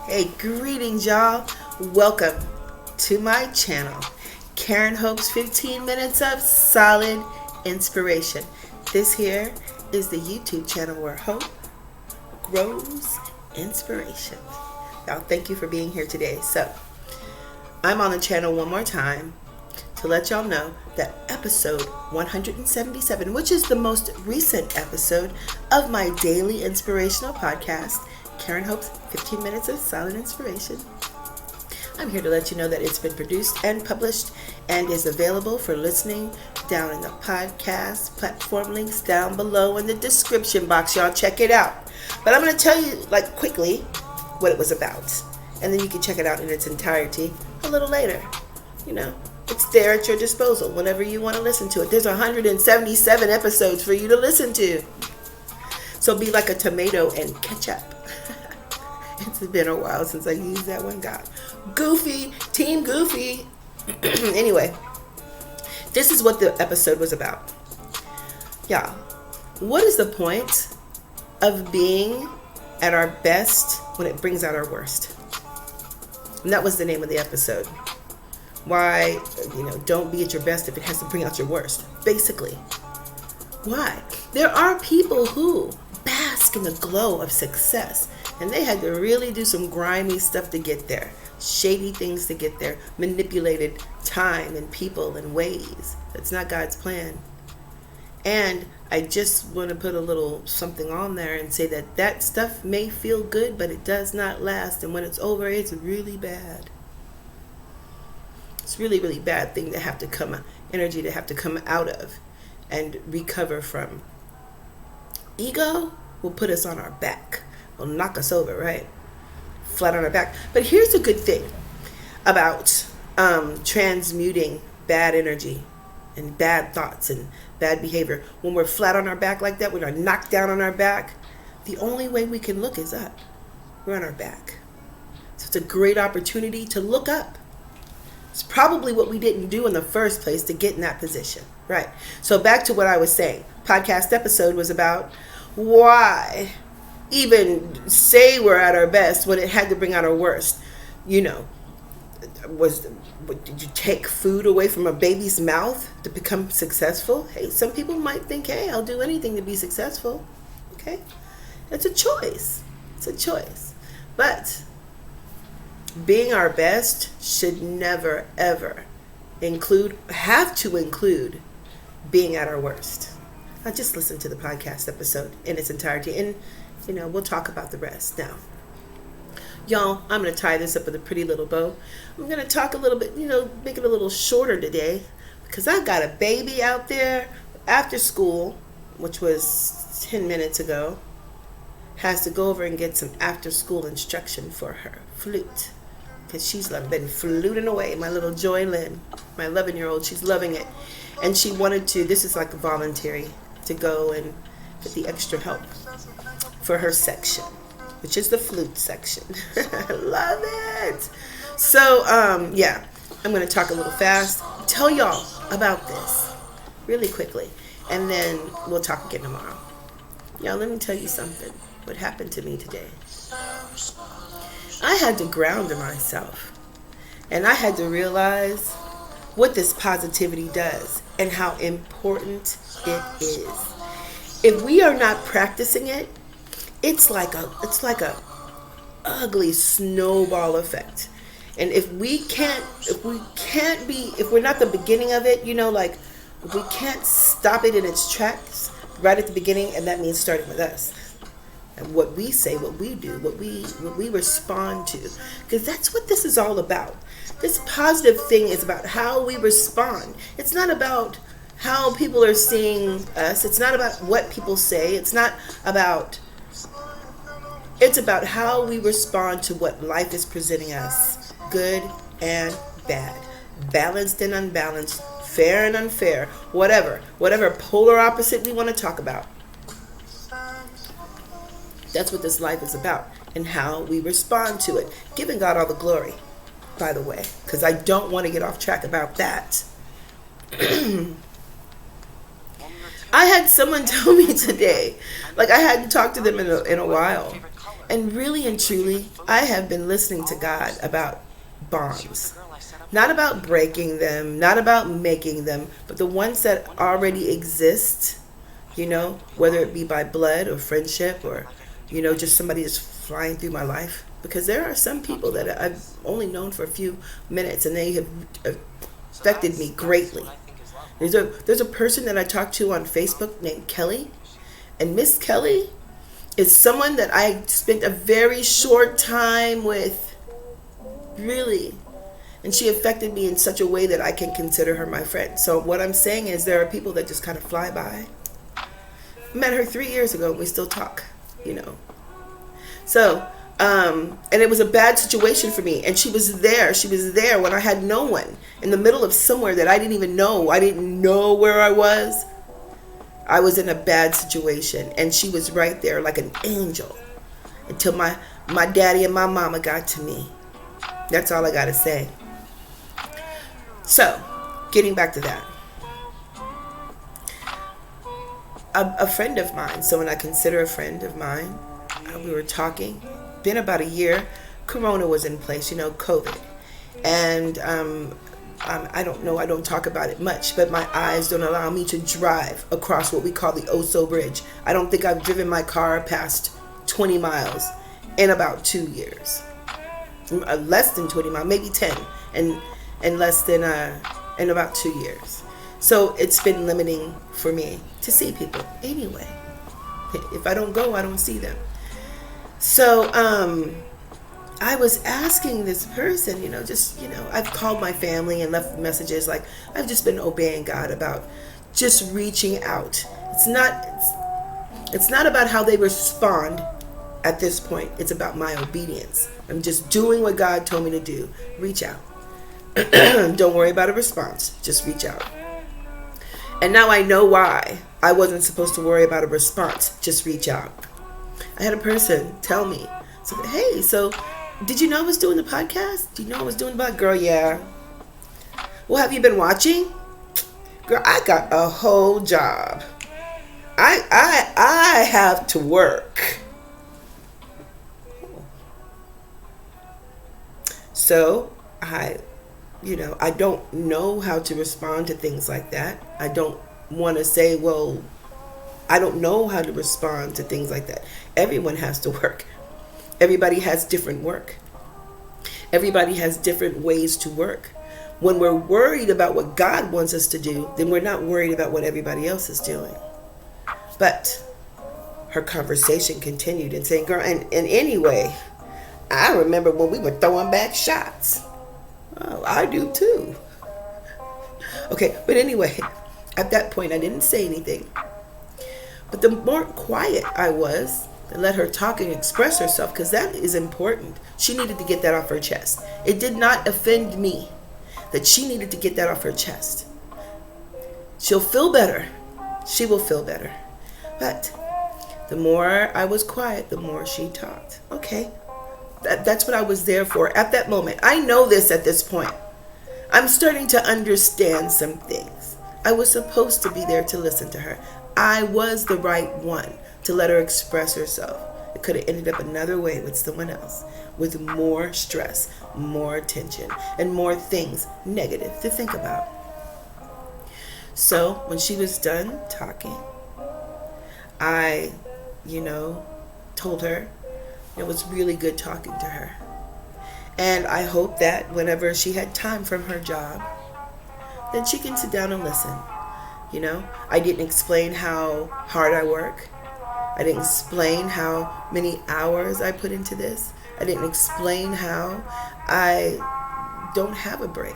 Hey, greetings, y'all. Welcome to my channel, Karen Hope's 15 Minutes of Solid Inspiration. This here is the YouTube channel where hope grows inspiration. Y'all, thank you for being here today. So, I'm on the channel one more time to let y'all know that episode 177, which is the most recent episode of my daily inspirational podcast, Karen Hope's 15 Minutes of Solid Inspiration. I'm here to let you know that it's been produced and published and is available for listening down in the podcast platform links down below in the description box. Y'all check it out. But I'm going to tell you quickly what it was about. And then you can check it out in its entirety a little later. It's there at your disposal whenever you want to listen to it. There's 177 episodes for you to listen to. So be like a tomato and ketchup. It's been a while since I used that one. God. Goofy. Team Goofy. Anyway, this is what the episode was about. Y'all, what is the point of being at our best when it brings out our worst? And that was the name of the episode. Why, don't be at your best if it has to bring out your worst. Basically. Why? There are people who bask in the glow of success, and they had to really do some grimy stuff to get there. Shady things to get there. Manipulated time and people and ways. That's not God's plan. And I just want to put a little something on there and say that that stuff may feel good, but it does not last. And when it's over, it's really bad. It's really, really bad thing to have to energy to have to come out of and recover from. Ego will put us on our back. Will knock us over, right? Flat on our back. But here's a good thing about transmuting bad energy and bad thoughts and bad behavior. When we're flat on our back like that, when we're knocked down on our back, the only way we can look is up. We're on our back. So it's a great opportunity to look up. It's probably what we didn't do in the first place to get in that position. Right. So back to what I was saying. Podcast episode was about why even say we're at our best when it had to bring out our worst. Did you take food away from a baby's mouth to become successful? Hey, some people might think, hey, I'll do anything to be successful. Okay. It's a choice. It's a choice. But being our best should never, ever have to include being at our worst. Now just listen to the podcast episode in its entirety, and we'll talk about the rest. Now, y'all, I'm going to tie this up with a pretty little bow. I'm going to talk a little bit, make it a little shorter today, because I got a baby out there after school, which was 10 minutes ago, has to go over and get some after school instruction for her flute. Because she's been fluting away. My little Joy Lynn, my 11-year-old, she's loving it. And she wanted to, this is like voluntary, to go and get the extra help for her section, which is the flute section. Love it. So, I'm going to talk a little fast, tell y'all about this really quickly, and then we'll talk again tomorrow. Y'all, let me tell you something. What happened to me today? I had to ground myself, and I had to realize what this positivity does and how important it is. If we are not practicing it, it's like a ugly snowball effect. And if we're not the beginning of it, if we can't stop it in its tracks right at the beginning, and that means starting with us. And what we say, what we do, what we respond to. Because that's what this is all about. This positive thing is about how we respond. It's not about how people are seeing us. It's not about what people say. It's about how we respond to what life is presenting us. Good and bad. Balanced and unbalanced. Fair and unfair. Whatever polar opposite we want to talk about. That's what this life is about, and how we respond to it. Giving God all the glory, by the way, because I don't want to get off track about that. I had someone tell me today, I hadn't talked to them in a while, And really and truly, I have been listening to God about bonds. Not about breaking them, not about making them, but the ones that already exist, whether it be by blood or friendship or, just somebody that's flying through my life. Because there are some people that I've only known for a few minutes and they have affected me greatly. There's a person that I talked to on Facebook named Kelly. And Miss Kelly is someone that I spent a very short time with, really. And she affected me in such a way that I can consider her my friend. So what I'm saying is there are people that just kind of fly by. I met her 3 years ago and we still talk, So, and it was a bad situation for me. And she was there. She was there when I had no one. In the middle of somewhere that I didn't even know. I didn't know where I was. I was in a bad situation. And she was right there like an angel. Until my daddy and my mama got to me. That's all I got to say. So, getting back to that. A friend of mine, someone I consider a friend of mine, we were talking. Been about a year. Corona was in place, COVID. And I don't know, I don't talk about it much, but my eyes don't allow me to drive across what we call the Oso Bridge. I don't think I've driven my car past 20 miles in about 2 years. Less than 20 miles, maybe 10. And less than in about 2 years. So it's been limiting for me to see people anyway. If I don't go, I don't see them. So I was asking this person, I've called my family and left messages like I've just been obeying God about just reaching out. It's not about how they respond at this point. It's about my obedience. I'm just doing what God told me to do. Reach out. Don't worry about a response. Just reach out. And now I know why I wasn't supposed to worry about a response. Just reach out. I had a person tell me, hey, so did you know I was doing the podcast? Do you know I was doing the podcast? Girl, yeah. Well, have you been watching? Girl, I got a whole job. I have to work. So I don't know how to respond to things like that. I don't want to say, well, I don't know how to respond to things like that. Everyone has to work. Everybody has different work. Everybody has different ways to work. When we're worried about what God wants us to do, then we're not worried about what everybody else is doing. But her conversation continued and saying, girl, and anyway, I remember when we were throwing back shots. Oh, I do too. Okay, but anyway, at that point I didn't say anything. But the more quiet I was, and let her talk and express herself, because that is important. She needed to get that off her chest. It did not offend me that she needed to get that off her chest. She'll feel better. She will feel better. But the more I was quiet, the more she talked. Okay. That's what I was there for at that moment. I know this at this point. I'm starting to understand some things. I was supposed to be there to listen to her. I was the right one to let her express herself. It could have ended up another way with someone else, with more stress, more tension, and more things negative to think about. So when she was done talking, I, told her it was really good talking to her. And I hope that whenever she had time from her job, then she can sit down and listen. I didn't explain how hard I work. I didn't explain how many hours I put into this. I didn't explain how I don't have a break.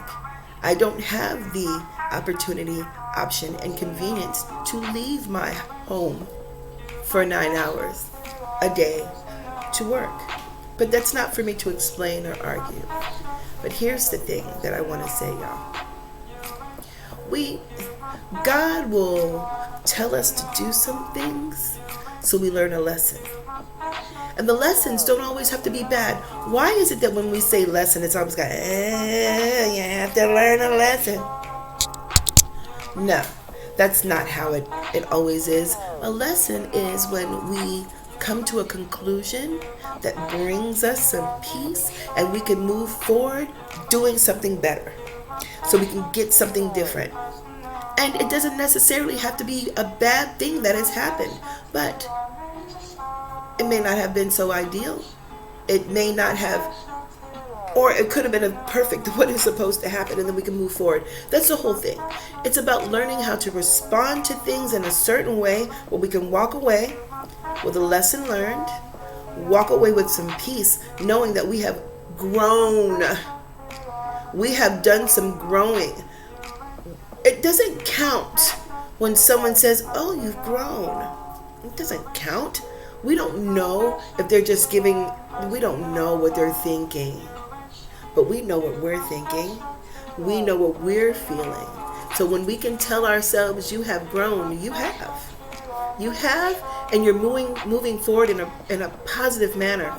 I don't have the opportunity, option, and convenience to leave my home for 9 hours a day to work. But that's not for me to explain or argue. But here's the thing that I want to say, y'all. God will tell us to do some things so we learn a lesson. And the lessons don't always have to be bad. Why is it that when we say lesson, it's always got, you have to learn a lesson? No, that's not how it always is. A lesson is when we come to a conclusion that brings us some peace, and we can move forward doing something better, so we can get something different. And it doesn't necessarily have to be a bad thing that has happened, but it may not have been so ideal. It may not have, or it could have been a perfect what is supposed to happen, and then we can move forward. That's the whole thing. It's about learning how to respond to things in a certain way where we can walk away with a lesson learned, walk away with some peace, knowing that we have grown. We have done some growing. It doesn't count when someone says, "Oh, you've grown." It doesn't count. We don't know if they're just giving, we don't know what they're thinking. But we know what we're thinking. We know what we're feeling. So when we can tell ourselves, "You have grown," you have. You have, and you're moving forward in a positive manner.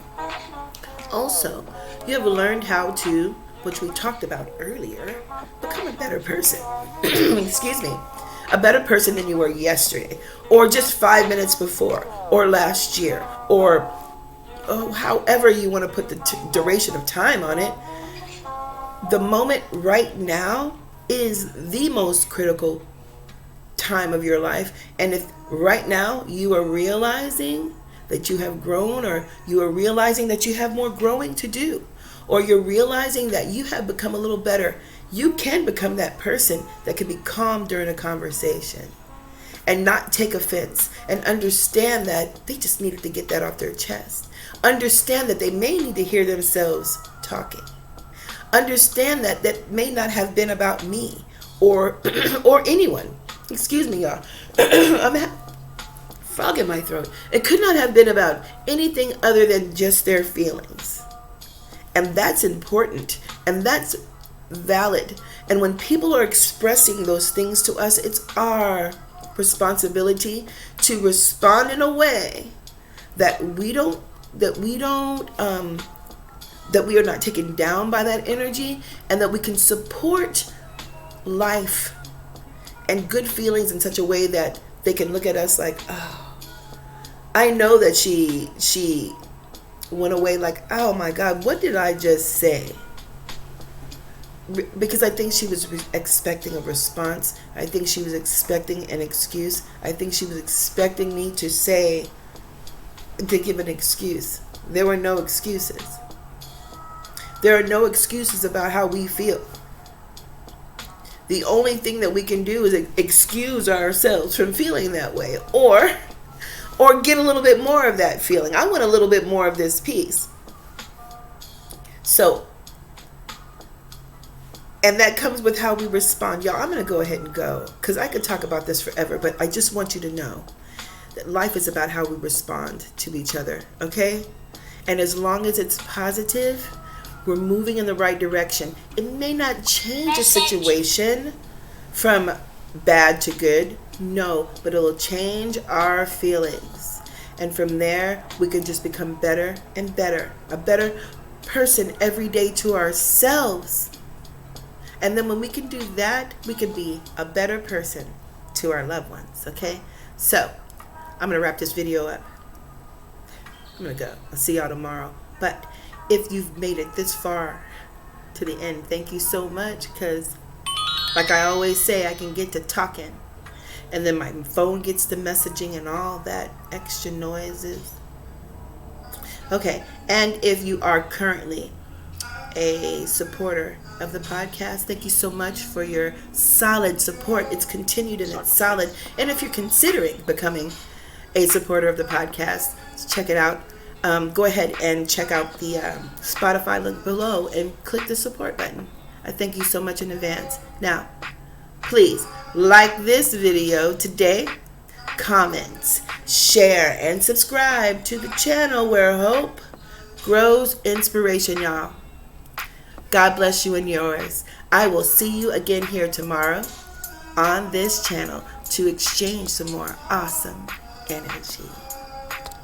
Also, you have learned how to, which we talked about earlier, become a better person. Excuse me. A better person than you were yesterday, or just 5 minutes before, or last year, or however you want to put the duration of time on it. The moment right now is the most critical time of your life. And if right now you are realizing that you have grown, or you are realizing that you have more growing to do, or you're realizing that you have become a little better, you can become that person that can be calm during a conversation and not take offense, and understand that they just needed to get that off their chest. Understand that they may need to hear themselves talking. Understand that that may not have been about me or or anyone. Excuse me, y'all. I'm frog in my throat. It could not have been about anything other than just their feelings. And that's important. And that's valid. And when people are expressing those things to us, it's our responsibility to respond in a way that we are not taken down by that energy, and that we can support life and good feelings in such a way that they can look at us like, "Oh, I know that she went away like, oh my God, what did I just say?" Because I think she was expecting a response. I think she was expecting an excuse. I think she was expecting me to give an excuse. There were no excuses. There are no excuses about how we feel. The only thing that we can do is excuse ourselves from feeling that way, or get a little bit more of that feeling. I want a little bit more of this peace. So, and that comes with how we respond. Y'all, I'm going to go ahead and go, because I could talk about this forever, but I just want you to know that life is about how we respond to each other, okay? And as long as it's positive, we're moving in the right direction. It may not change a situation from bad to good, no, but it'll change our feelings. And from there, we can just become better and better, a better person every day to ourselves. And then when we can do that, we can be a better person to our loved ones, okay? So, I'm going to wrap this video up. I'm going to go. I'll see y'all tomorrow. But if you've made it this far to the end, thank you so much, because like I always say, I can get to talking, and then my phone gets to messaging and all that extra noises. Okay, and if you are currently a supporter of the podcast, thank you so much for your solid support. It's continued and it's solid. And if you're considering becoming a supporter of the podcast, check it out. Go ahead and check out the Spotify link below and click the support button. I thank you so much in advance. Now, please like this video today, comment, share, and subscribe to the channel where hope grows inspiration, y'all. God bless you and yours. I will see you again here tomorrow on this channel to exchange some more awesome energy.